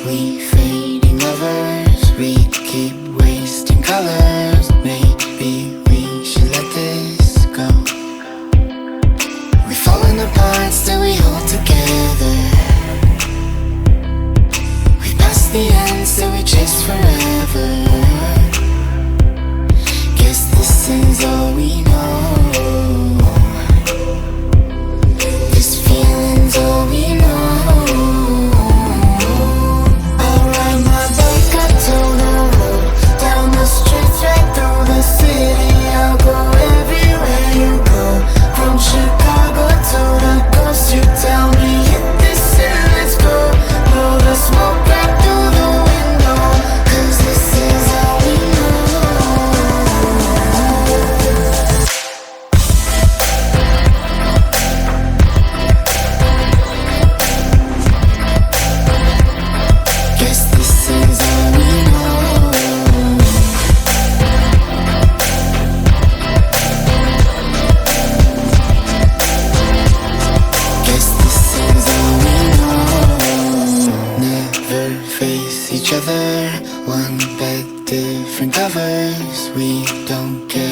we fading lovers? We keep wasting colors. Maybe we should let this go. We're falling apart, still we hold together. We passed the end, still we chase forever. Guess this is all we know. This feeling's all we know. I'll ride my bike up to the road, down the streets, right through the city. I'll go everywhere you go, from Chicago to the coast. You tell me hit this and let's go. Blow the smoke right through the window, 'cause this is all we know. Guess this is all we know. Guess this is all we know. Never face each other, one bed, different covers. We don't care